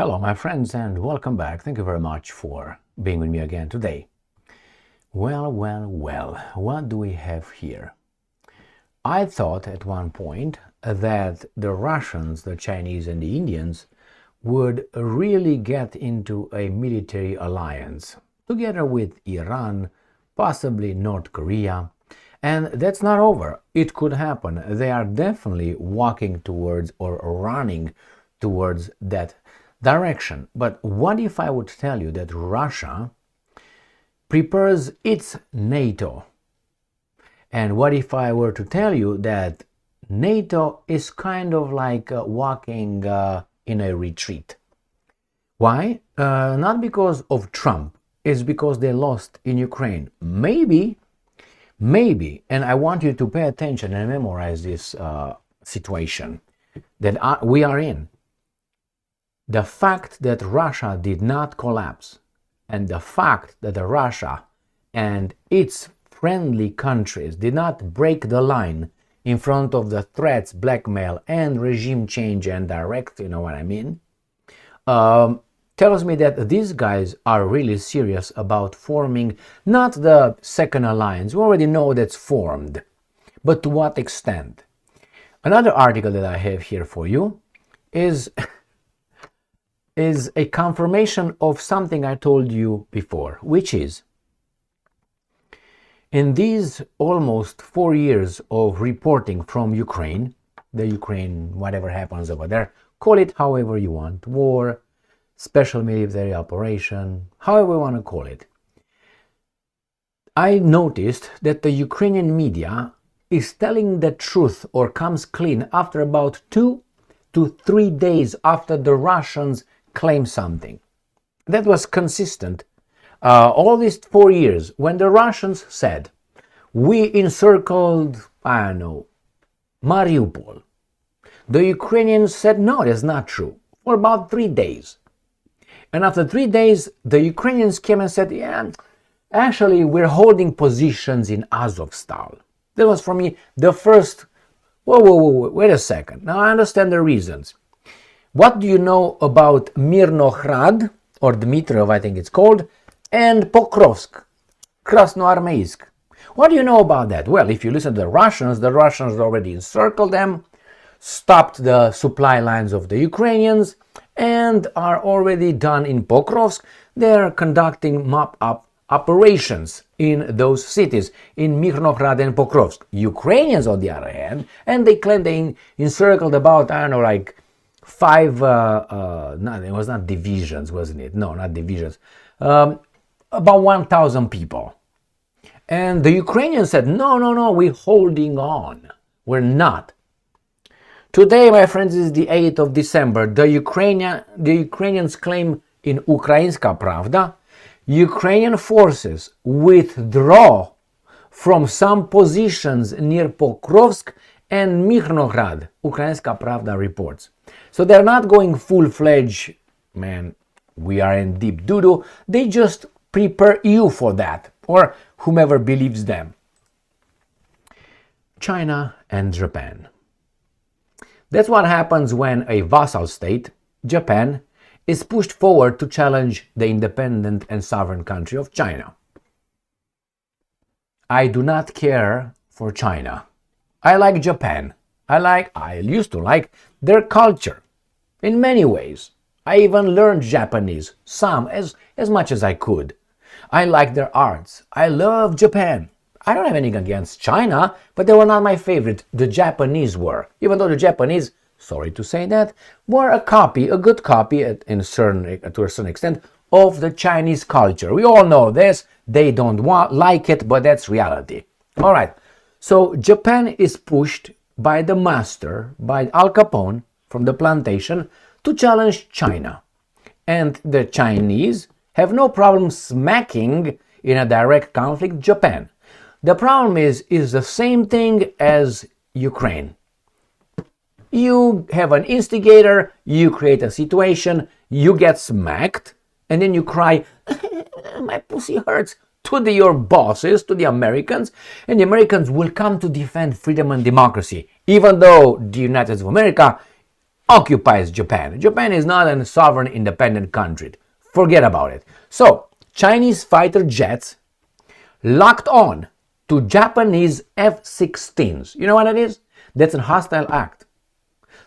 Hello, my friends, and welcome back. Thank you very much for being with me again today. Well, what do we have here? I thought at one point that the Russians, the Chinese, and the Indians would really get into a military alliance together with Iran, possibly North Korea. And that's not over. It could happen. They are definitely walking towards or running towards that direction. But what if I would tell you that Russia prepares its NATO? And what if I were to tell you that NATO is kind of like walking in a retreat? Why? Not because of Trump. It's because they lost in Ukraine. Maybe, and I want you to pay attention and memorize this situation that we are in. The fact that Russia did not collapse and the fact that Russia and its friendly countries did not break the line in front of the threats, blackmail, and regime change and direct, you know what I mean, tells me that these guys are really serious about forming not the second alliance. We already know that's formed, but to what extent? Another article that I have here for you is a confirmation of something I told you before, which is in these almost 4 years of reporting from Ukraine, whatever happens over there, call it however you want, war, special military operation, however you want to call it. I noticed that the Ukrainian media is telling the truth or comes clean after about 2 to 3 days after the Russians claim something. That was consistent all these 4 years when the Russians said, we encircled, Mariupol. The Ukrainians said, no, that's not true, for about 3 days. And after 3 days, the Ukrainians came and said, yeah, actually, we're holding positions in Azovstal. That was for me the first, whoa, wait a second. Now I understand the reasons. What do you know about Myrnohrad, or Dmitrov, I think it's called, and Pokrovsk, Krasnoarmeysk? What do you know about that? Well, if you listen to the Russians already encircled them, stopped the supply lines of the Ukrainians, and are already done in Pokrovsk. They are conducting mop-up operations in those cities, in Myrnohrad and Pokrovsk. Ukrainians, on the other hand, and they claim they encircled about, like 5, it was not divisions, wasn't it? No, not divisions. About 1,000 people. And the Ukrainians said, no, we're holding on. We're not. Today, my friends, is the 8th of December. The Ukrainians claim in Ukrainska Pravda, Ukrainian forces withdraw from some positions near Pokrovsk and Myrnohrad, Ukrainska Pravda reports. So they're not going full-fledged, man, we are in deep doo-doo. They just prepare you for that, or whomever believes them. China and Japan. That's what happens when a vassal state, Japan, is pushed forward to challenge the independent and sovereign country of China. I do not care for China. I like Japan. I used to like their culture in many ways. I even learned Japanese, some, as much as I could. I like their arts. I love Japan. I don't have anything against China, but they were not my favorite. The Japanese were. Even though the Japanese, sorry to say that, were a good copy to a certain extent of the Chinese culture. We all know this. They don't like it, but that's reality. All right. So Japan is pushed by the master, by Al Capone from the plantation, to challenge China. And the Chinese have no problem smacking in a direct conflict Japan. The problem is the same thing as Ukraine. You have an instigator, you create a situation, you get smacked, and then you cry, my pussy hurts, to your bosses, to the Americans, and the Americans will come to defend freedom and democracy, even though the United States of America occupies Japan. Japan is not a sovereign independent country. Forget about it. So, Chinese fighter jets locked on to Japanese F-16s. You know what it is? That's a hostile act.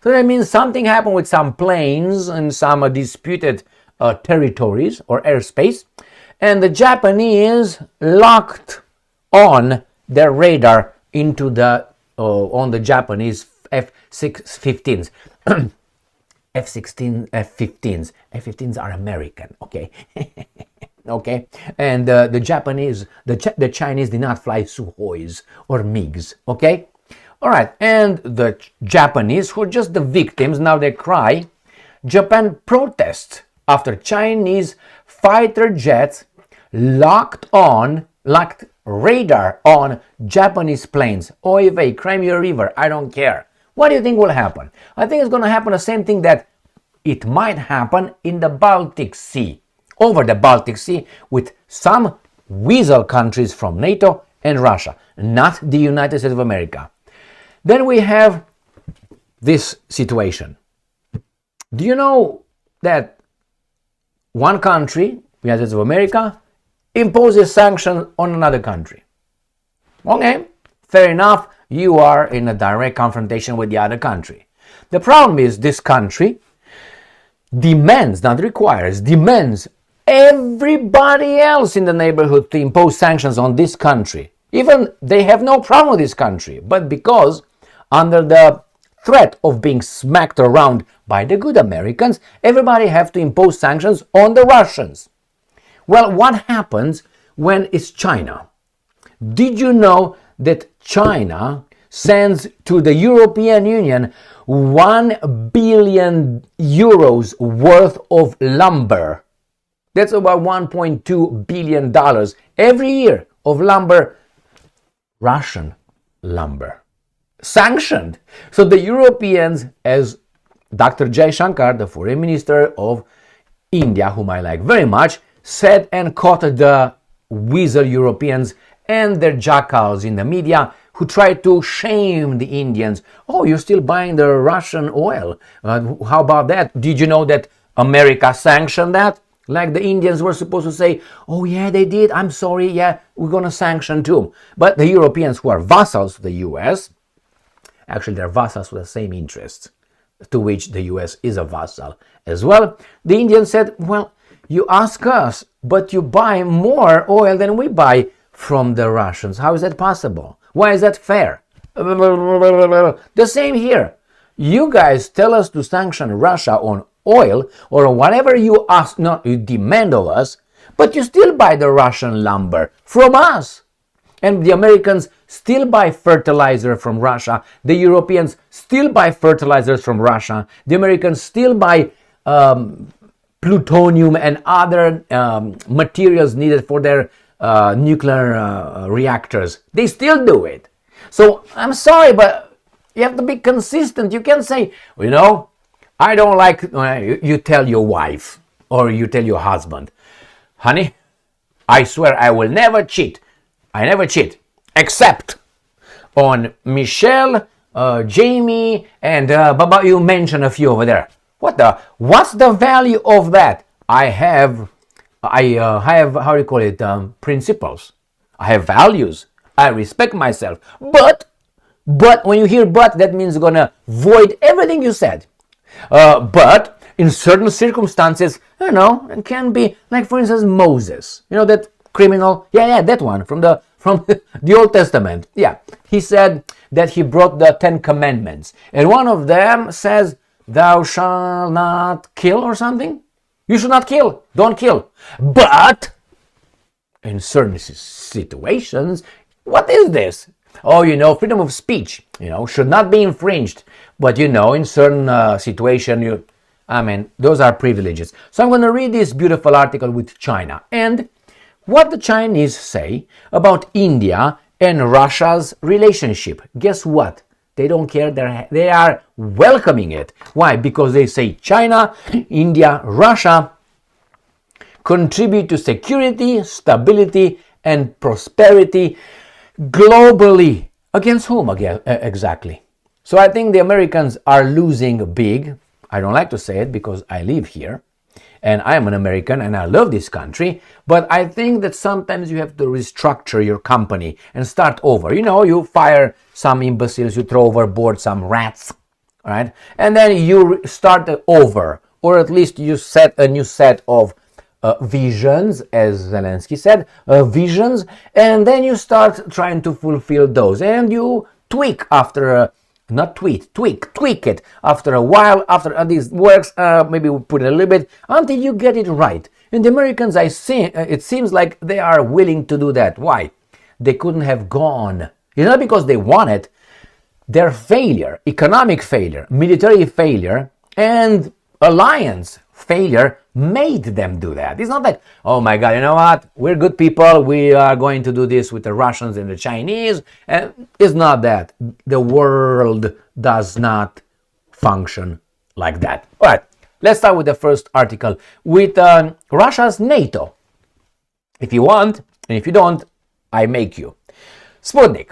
So that means something happened with some planes in some disputed territories or airspace, and the Japanese locked on their radar into the on the Japanese F-15s. F-15s are American, okay? Okay, and the Chinese did not fly Suhois or MiGs, okay? All right, and the Japanese, who are just the victims, now they cry. Japan protests after Chinese fighter jets locked radar on Japanese planes. Oy vey, Crimea River, I don't care. What do you think will happen? I think it's going to happen the same thing that it might happen in the Baltic Sea, over the Baltic Sea, with some weasel countries from NATO and Russia, not the United States of America. Then we have this situation. Do you know that one country, the United States of America, imposes sanctions on another country? Okay, fair enough, you are in a direct confrontation with the other country. The problem is this country demands, not requires, demands everybody else in the neighborhood to impose sanctions on this country. Even they have no problem with this country, but because under the threat of being smacked around by the good Americans, everybody have to impose sanctions on the Russians. Well, what happens when it's China? Did you know that China sends to the European Union 1 billion euros worth of lumber? That's about $1.2 billion every year of lumber, Russian lumber, sanctioned. So the Europeans, as Dr. Jay Shankar, the foreign minister of India, whom I like very much, said and caught the weasel Europeans and their jackals in the media who tried to shame the Indians. Oh, you're still buying the Russian oil. How about that? Did you know that America sanctioned that? Like the Indians were supposed to say, oh yeah, they did, I'm sorry, yeah, we're going to sanction too. But the Europeans, who are vassals to the US, actually they're vassals with the same interests, to which the US is a vassal as well. The Indians said, well, you ask us, but you buy more oil than we buy from the Russians. How is that possible? Why is that fair? The same here. You guys tell us to sanction Russia on oil or whatever you ask, not you demand of us, but you still buy the Russian lumber from us. And the Americans still buy fertilizer from Russia. The Europeans still buy fertilizers from Russia. The Americans still buy plutonium and other materials needed for their nuclear reactors. They still do it. So I'm sorry, but you have to be consistent. You can't say, you know, I don't like, you tell your wife or you tell your husband, honey, I swear I will never cheat. I never cheat, except on Michelle, Jamie, and Baba, you mentioned a few over there. What's the value of that? I have, how do you call it, principles. I have values. I respect myself. But when you hear but, that means you're gonna void everything you said. But in certain circumstances, you know, it can be like, for instance, Moses. You know that criminal? Yeah, that one from the Old Testament. Yeah, he said that he broke the 10 Commandments, and one of them says, "Thou shalt not kill," or something. You should not kill. Don't kill. But in certain situations, what is this? Oh, you know, freedom of speech, you know, should not be infringed. But, you know, in certain situation, those are privileges. So I'm going to read this beautiful article with China and what the Chinese say about India and Russia's relationship. Guess what? They don't care. They are welcoming it. Why? Because they say China, India, Russia contribute to security, stability, and prosperity globally. Against whom exactly? So I think the Americans are losing big I don't like to say it because I live here and I am an American and I love this country, but I think that sometimes you have to restructure your company and start over. You fire some imbeciles, you throw overboard some rats, all right? And then you start over, or at least you set a new set of visions, as Zelensky said, visions, and then you start trying to fulfill those, and you tweak after tweak it after a while, after this works, maybe we put it a little bit until you get it right. And the Americans, it seems like they are willing to do that. Why? They couldn't have gone. It's not because they want it. Their failure, economic failure, military failure, and alliance failure made them do that. It's not like, oh my God, you know what? We're good people. We are going to do this with the Russians and the Chinese. And it's not that. The world does not function like that. All right, let's start with the first article with Russia's NATO. If you want, and if you don't, I make you. Sputnik.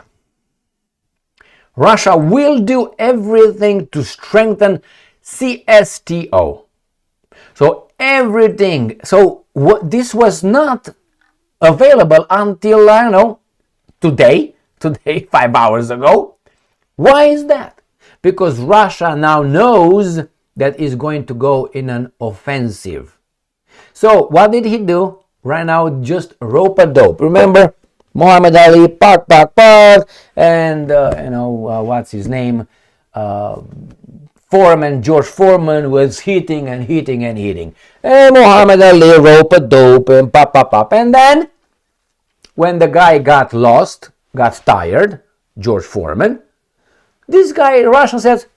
Russia will do everything to strengthen CSTO. So everything. So this was not available until, today, 5 hours ago. Why is that? Because Russia now knows that is going to go in an offensive. So what did he do? Right now, just rope-a-dope. Remember, Muhammad Ali, park, and what's his name? George Foreman was hitting. And Muhammad Ali rope-a-dope and pop. And then, when the guy got lost, got tired, George Foreman, this guy, Russia says,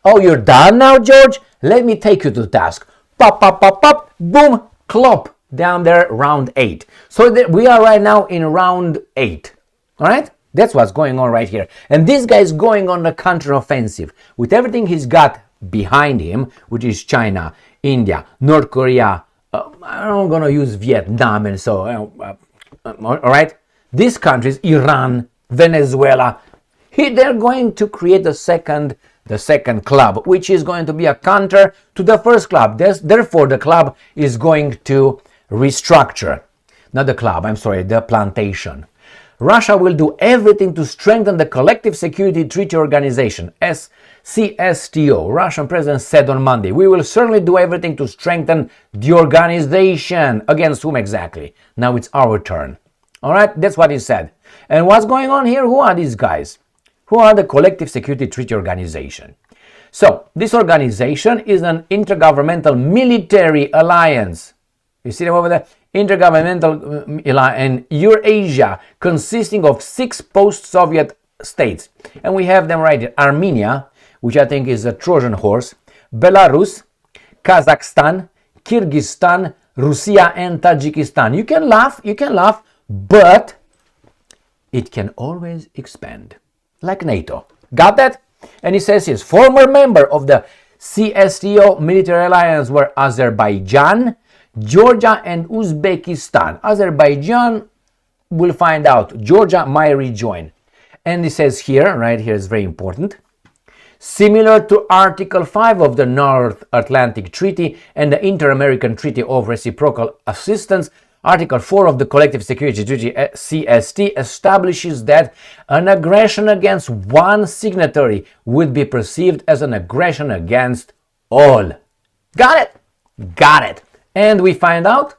oh, you're done now, George? Let me take you to task. Pop, boom, clop. Down there, round 8. So we are right now in round 8. All right? That's what's going on right here. And this guy is going on a counteroffensive with everything he's got behind him, which is China, India, North Korea. I'm going to use Vietnam and so. All right? These countries, Iran, Venezuela, they're going to create the second club, which is going to be a counter to the first club. Therefore, the club is going to restructure. Not the club, the plantation. Russia will do everything to strengthen the Collective Security Treaty Organization, CSTO. Russian president said on Monday, we will certainly do everything to strengthen the organization. Against whom exactly? Now it's our turn. All right, that's what he said. And what's going on here? Who are these guys? Who are the Collective Security Treaty Organization? So, this organization is an intergovernmental military alliance. You see them over there? Intergovernmental in Eurasia, consisting of 6 post-Soviet states. And we have them right here. Armenia, which I think is a Trojan horse, Belarus, Kazakhstan, Kyrgyzstan, Russia, and Tajikistan. You can laugh, but it can always expand. Like NATO. Got that? And he says his former member of the CSTO military alliance were Azerbaijan, Georgia, and Uzbekistan. Azerbaijan, we'll find out. Georgia might rejoin. And he says here, right here is very important, similar to Article 5 of the North Atlantic Treaty and the Inter-American Treaty of Reciprocal Assistance, Article 4 of the Collective Security Treaty CST establishes that an aggression against one signatory would be perceived as an aggression against all. Got it? Got it. And we find out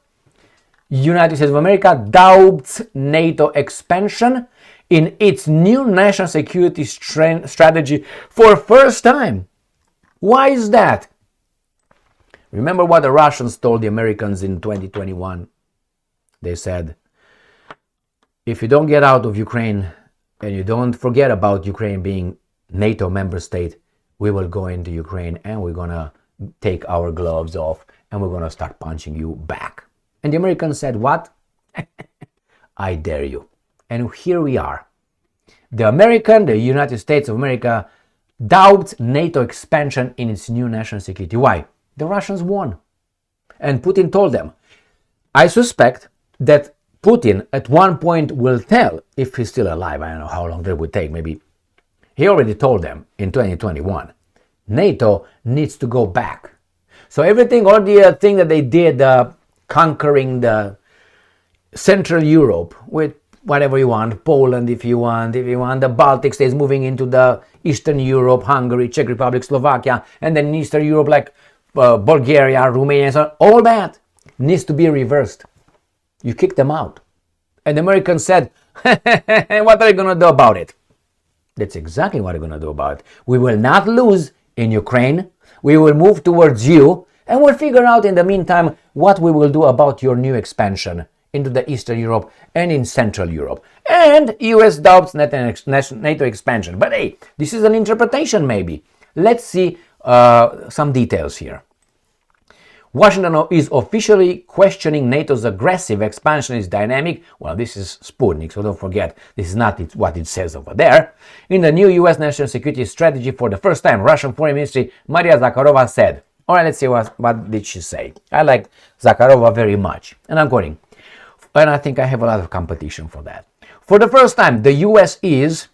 United States of America doubts NATO expansion in its new national security strategy for first time. Why is that? Remember what the Russians told the Americans in 2021? They said, if you don't get out of Ukraine and you don't forget about Ukraine being NATO member state, we will go into Ukraine and we're going to take our gloves off and we're going to start punching you back. And the Americans said, what? I dare you. And here we are. The United States of America, doubts NATO expansion in its new national security. Why? The Russians won. And Putin told them. I suspect that Putin at one point will tell, if he's still alive, I don't know how long that would take, maybe. He already told them in 2021, NATO needs to go back. So everything, all the thing that they did, conquering the Central Europe with whatever you want, Poland if you want the Baltic states, moving into the Eastern Europe, Hungary, Czech Republic, Slovakia, and then Eastern Europe like Bulgaria, Romania, so all that needs to be reversed. You kick them out. And the Americans said, what are you going to do about it? That's exactly what we're going to do about it. We will not lose in Ukraine. We will move towards you, and we'll figure out in the meantime what we will do about your new expansion into the Eastern Europe and in Central Europe. And US doubts NATO expansion. But hey, this is an interpretation maybe. Let's see some details here. Washington is officially questioning NATO's aggressive expansionist dynamic. Well, this is Sputnik, so don't forget, this is not what it says over there. In the new U.S. national security strategy, for the first time, Russian Foreign Ministry Maria Zakharova said, all right, let's see what did she say. I like Zakharova very much, and I'm quoting, and I think I have a lot of competition for that. For the first time, the U.S. is,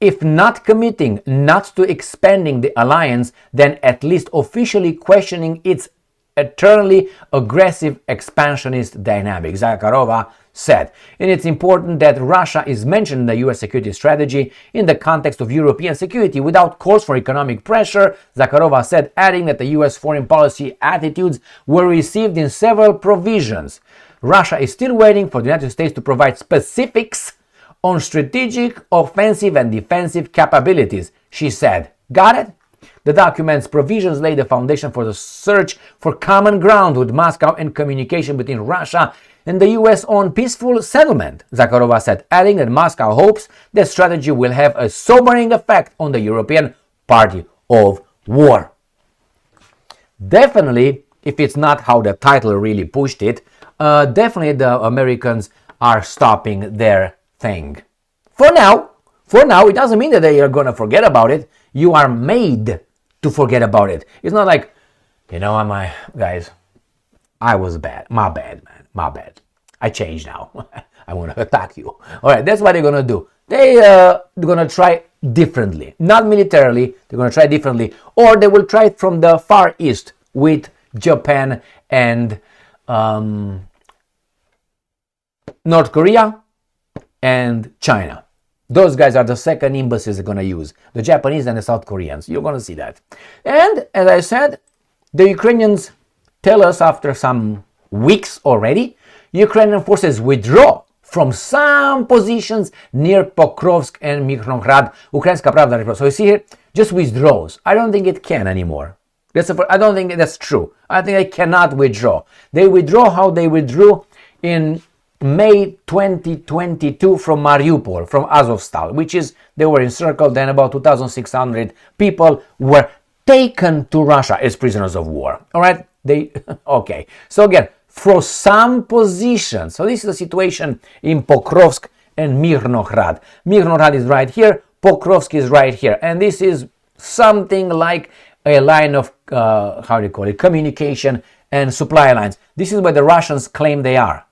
if not committing not to expanding the alliance, then at least officially questioning its eternally aggressive expansionist dynamic, Zakharova said. And it's important that Russia is mentioned in the US security strategy in the context of European security without cause for economic pressure, Zakharova said, adding that the US foreign policy attitudes were received in several provisions. Russia is still waiting for the United States to provide specifics on strategic, offensive and defensive capabilities, she said. Got it? The document's provisions lay the foundation for the search for common ground with Moscow and communication between Russia and the US on peaceful settlement, Zakharova said, adding that Moscow hopes the strategy will have a sobering effect on the European party of war. Definitely, if it's not how the title really pushed it, definitely the Americans are stopping their thing. For now, it doesn't mean that they are going to forget about it. You are made to forget about it. It's not like, my guys, I was bad. My bad, man. My bad. I changed now. I want to attack you. All right, that's what they're going to do. They're going to try differently. Not militarily. They're going to try differently. Or they will try it from the Far East with Japan and North Korea and China. Those guys are the second embassies they're going to use. The Japanese and the South Koreans. You're going to see that. And as I said, the Ukrainians tell us after some weeks already, Ukrainian forces withdraw from some positions near Pokrovsk and Myrnohrad. Ukrainska Pravda reports. So you see here, just withdraws. I don't think it can anymore. I don't think that's true. I think they cannot withdraw. They withdraw how they withdrew in May 2022 from Mariupol, from Azovstal, which is, they were encircled, then about 2,600 people were taken to Russia as prisoners of war. All right? Okay. So again, for some positions, so this is the situation in Pokrovsk and Myrnohrad. Myrnohrad is right here, Pokrovsk is right here, and this is something like a line of, communication and supply lines. This is where the Russians claim they are.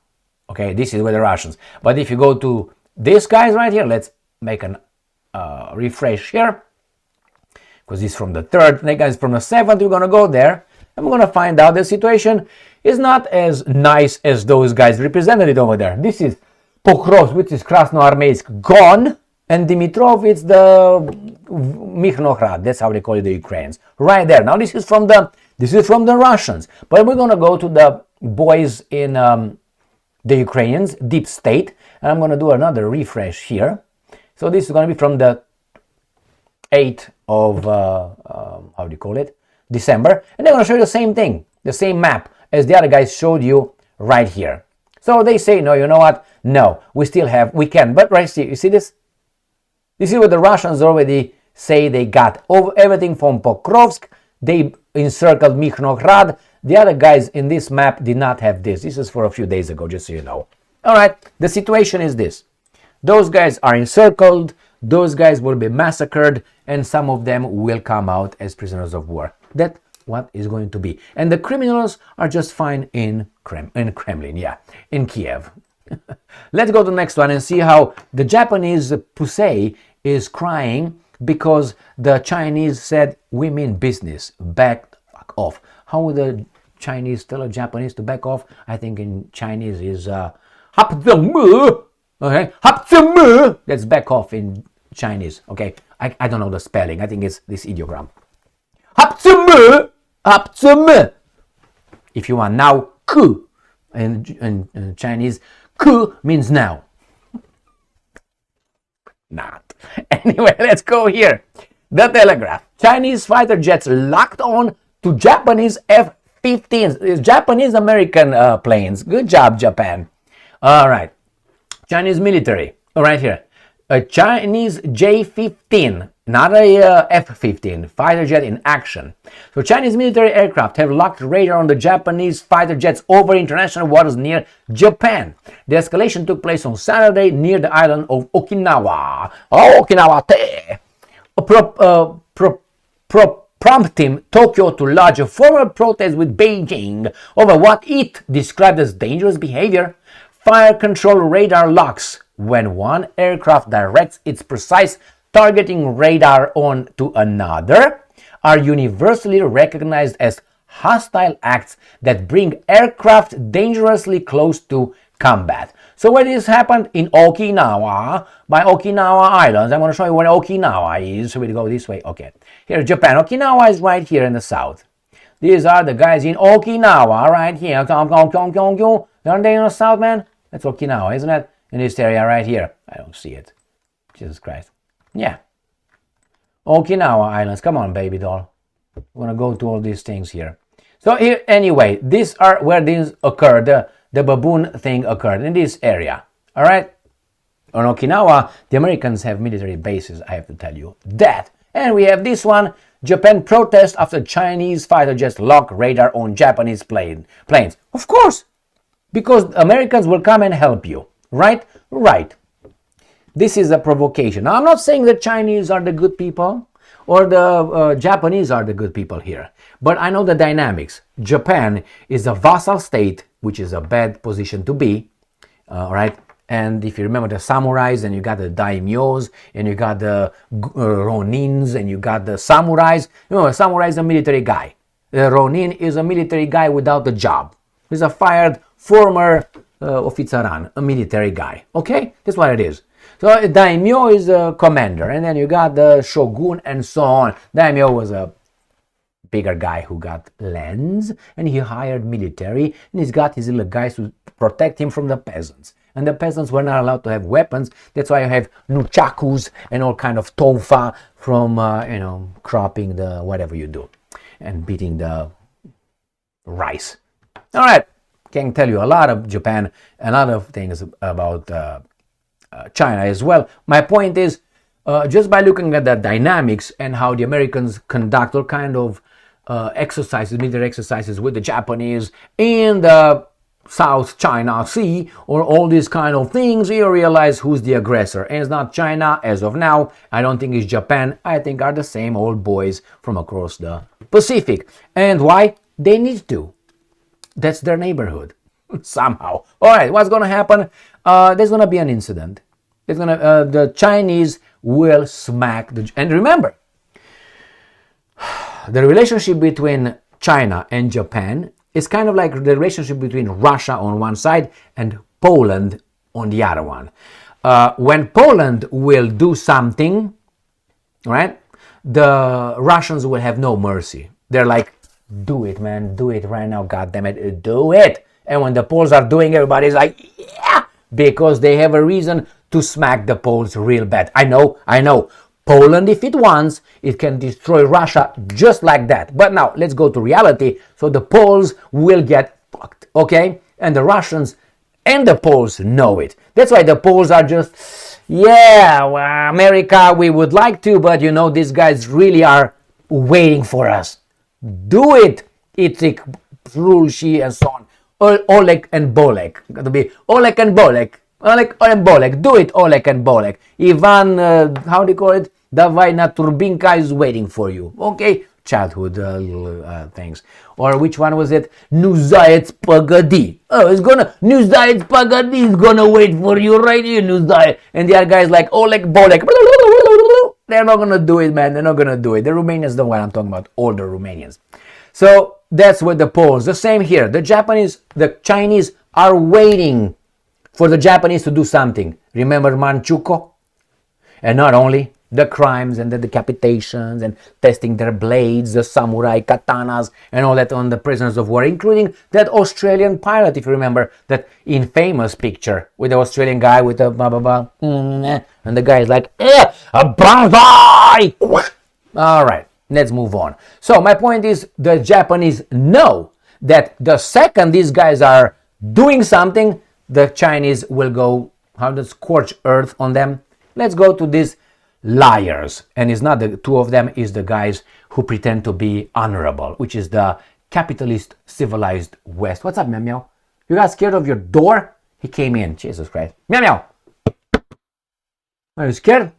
Okay, this is where the Russians. But if you go to these guys right here, let's make an refresh here, because this is from the 3rd, the guys from the 7th, we're going to go there, and we're going to find out the situation is not as nice as those guys represented it over there. This is Pokrovsk, which is Krasnoarmeysk, gone, and Dimitrov, it's the Myrnohrad, that's how they call it, the Ukrainians, right there. Now this is from the Russians, but we're going to go to the boys in the Ukrainians, deep state, and I'm going to do another refresh here. So this is going to be from the 8th of, December, and they're going to show you the same thing, the same map as the other guys showed you right here. So they say, no, you know what? No, we can, but right here, you see this? This is what the Russians already say they got everything from Pokrovsk, they encircled Myrnohrad. The other guys in this map did not have this. This is for a few days ago, just so you know. All right, the situation is this. Those guys are encircled, those guys will be massacred, and some of them will come out as prisoners of war. That's what is going to be. And the criminals are just fine in Kremlin, in Kiev. Let's go to the next one and see how the Japanese Pusei is crying because the Chinese said, we mean business, back the fuck off. How would the Chinese tell a Japanese to back off? I think in Chinese is okay, that's back off in Chinese. Okay, I don't know the spelling. I think it's this ideogram. If you want now, ku in Chinese, ku means now. Not. Anyway, let's go here. The Telegraph. Chinese fighter jets locked on to Japanese F-15s. Japanese American planes. Good job, Japan. All right. Chinese military. Right here. A Chinese J-15, not a F-15, fighter jet in action. So Chinese military aircraft have locked radar on the Japanese fighter jets over international waters near Japan. The escalation took place on Saturday near the island of Okinawa. Okinawa-te! Prompting Tokyo to lodge a formal protest with Beijing over what it described as dangerous behavior. Fire control radar locks when one aircraft directs its precise targeting radar on to another are universally recognized as hostile acts that bring aircraft dangerously close to combat. So where this happened? In Okinawa, by Okinawa Islands. I'm going to show you where Okinawa is. So we go this way. Okay. Here's Japan. Okinawa is right here in the south. These are the guys in Okinawa right here. Aren't they in the south, man? That's Okinawa, isn't it? In this area right here. I don't see it. Jesus Christ. Yeah. Okinawa Islands. Come on, baby doll. We're going to go to all these things here. So here, anyway, these are where this occurred. The baboon thing occurred in this area. All right? On Okinawa, the Americans have military bases, I have to tell you that. And we have this one. Japan protest after Chinese fighter jets lock radar on Japanese planes. Of course, because Americans will come and help you. Right? Right. This is a provocation. Now, I'm not saying the Chinese are the good people or the Japanese are the good people here. But I know the dynamics. Japan is a vassal state, which is a bad position to be. Right? And if you remember the samurais, and you got the daimyos, and you got the ronins, and you got the samurais. You know, a samurai is a military guy. The ronin is a military guy without a job. He's a fired former officeran, a military guy. Okay? That's what it is. So a daimyo is a commander, and then you got the shogun and so on. Daimyo was a bigger guy who got lands, and he hired military, and he's got his little guys to protect him from the peasants. And the peasants were not allowed to have weapons. That's why you have nunchakus and all kind of tonfa from, cropping the whatever you do and beating the rice. All right. Can tell you a lot of Japan, a lot of things about China as well. My point is, just by looking at the dynamics and how the Americans conduct all kind of exercises, military exercises with the Japanese in the South China Sea or all these kind of things, you realize who's the aggressor. And it's not China as of now. I don't think it's Japan. I think are the same old boys from across the Pacific. And why? They need to. That's their neighborhood. Somehow. All right, what's going to happen? There's going to be an incident. The Chinese will smack and remember, the relationship between China and Japan is kind of like the relationship between Russia on one side and Poland on the other one. When Poland will do something, right, the Russians will have no mercy. They're like, do it, man, do it right now, goddammit, do it. And when the Poles are doing, everybody's like, yeah, because they have a reason to smack the Poles real bad. I know. Poland, if it wants, it can destroy Russia just like that. But now, let's go to reality. So the Poles will get fucked, okay? And the Russians and the Poles know it. That's why the Poles are just, yeah, well, America, we would like to, but these guys really are waiting for us. Do it, Itzik, Rulshi, and so on. Oleg and Bolek. Got to be Oleg and Bolek. Oleg and Bolek. Do it, Oleg and Bolek. Ivan, how do you call it? Davai na Turbinka is waiting for you. Okay? Childhood things. Or which one was it? Nuzaets Pagadi. Oh, Nuzaets Pagadi is gonna wait for you right here, Nuzayet. And the other guy is like Oleg Bolek. They're not going to do it, man. They're not going to do it. The Romanians know what I'm talking about. Older Romanians. So that's what the Poles. The same here. The Chinese are waiting for the Japanese to do something. Remember Manchukuo? And not only the crimes and the decapitations and testing their blades, the samurai katanas and all that on the prisoners of war, including that Australian pilot, if you remember, that infamous picture with the Australian guy with the blah blah blah, and the guy is like, a banzai! All right, let's move on. So my point is, the Japanese know that the second these guys are doing something, the Chinese will go, how to scorch earth on them. Let's go to these liars, and it's not the two of them, is the guys who pretend to be honorable, which is the capitalist civilized West. What's up, meow meow? You got scared of your door? He came in. Jesus Christ. Meow meow. Are you scared?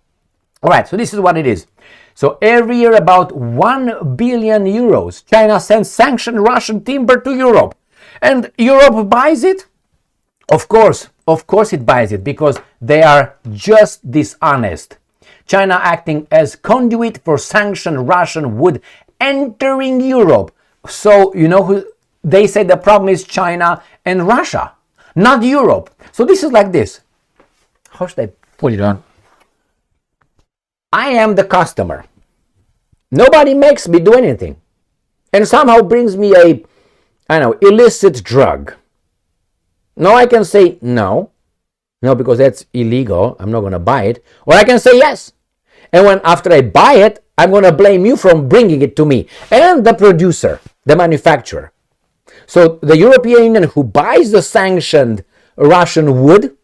All right, so this is what it is. So every year about 1 billion euros, China sends sanctioned Russian timber to Europe, and Europe buys it. Of course it buys it, because they are just dishonest. China acting as conduit for sanctioned Russian wood entering Europe. So, you know, who they say the problem is China and Russia, not Europe. So this is like this. How should I put it on? I am the customer. Nobody makes me do anything. And somehow brings me a, illicit drug. Now I can say no. No, because that's illegal. I'm not going to buy it. Or I can say yes. And when after I buy it, I'm going to blame you from bringing it to me. And the producer, the manufacturer. So the European Union who buys the sanctioned Russian wood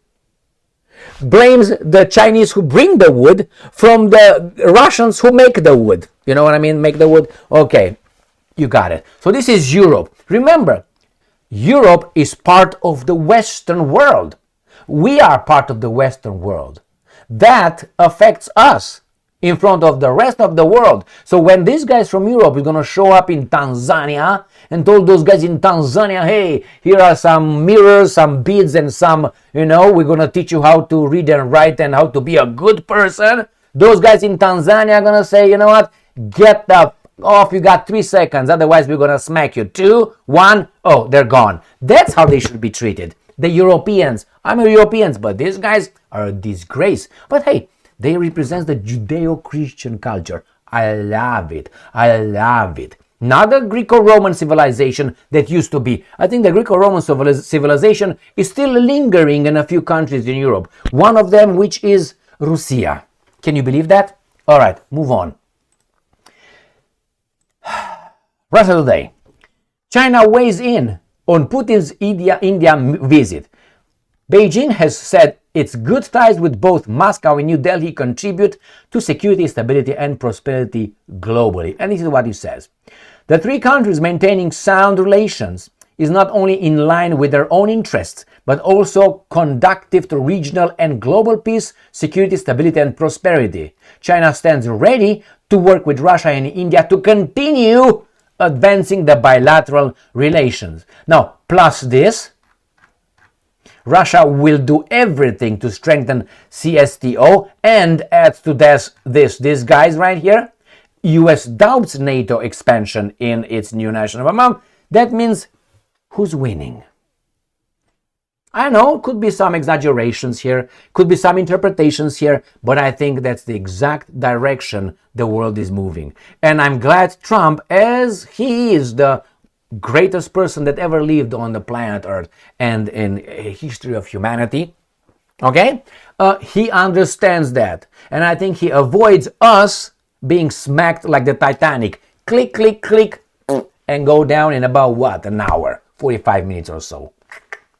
blames the Chinese who bring the wood from the Russians who make the wood. You know what I mean? Make the wood. Okay, you got it. So this is Europe. Remember, Europe is part of the Western world. We are part of the Western world. That affects us in front of the rest of the world. So when these guys from Europe is going to show up in Tanzania and told those guys in Tanzania, hey, here are some mirrors, some beads, and some, we're going to teach you how to read and write and how to be a good person. Those guys in Tanzania are going to say, you know what, get the off, you got 3 seconds, otherwise we're going to smack you. 2, 1, oh, they're gone. That's how they should be treated. The Europeans, I'm a Europeans, but these guys are a disgrace. But hey, they represent the Judeo-Christian culture. I love it. I love it. Not the Greco-Roman civilization that used to be. I think the Greco-Roman civilization is still lingering in a few countries in Europe. One of them, which is Russia. Can you believe that? All right, move on. Russia Today. China weighs in on Putin's India visit. Beijing has said its good ties with both Moscow and New Delhi contribute to security, stability, and prosperity globally. And this is what he says. The three countries maintaining sound relations is not only in line with their own interests, but also conducive to regional and global peace, security, stability, and prosperity. China stands ready to work with Russia and India to continue advancing the bilateral relations. Now, plus this, Russia will do everything to strengthen CSTO and adds to this guys right here. US doubts NATO expansion in its new national amount. That means who's winning? I know, could be some exaggerations here, could be some interpretations here, but I think that's the exact direction the world is moving. And I'm glad Trump, as he is the greatest person that ever lived on the planet Earth and in history of humanity, okay, he understands that. And I think he avoids us being smacked like the Titanic. Click, click, click, and go down in about, what, an hour, 45 minutes or so.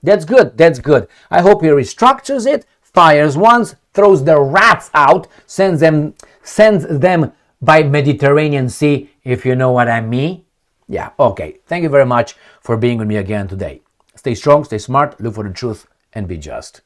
That's good, that's good. I hope he restructures it, fires once, throws the rats out, sends them by Mediterranean Sea, if you know what I mean. Yeah, okay. Thank you very much for being with me again today. Stay strong, stay smart, look for the truth, and be just.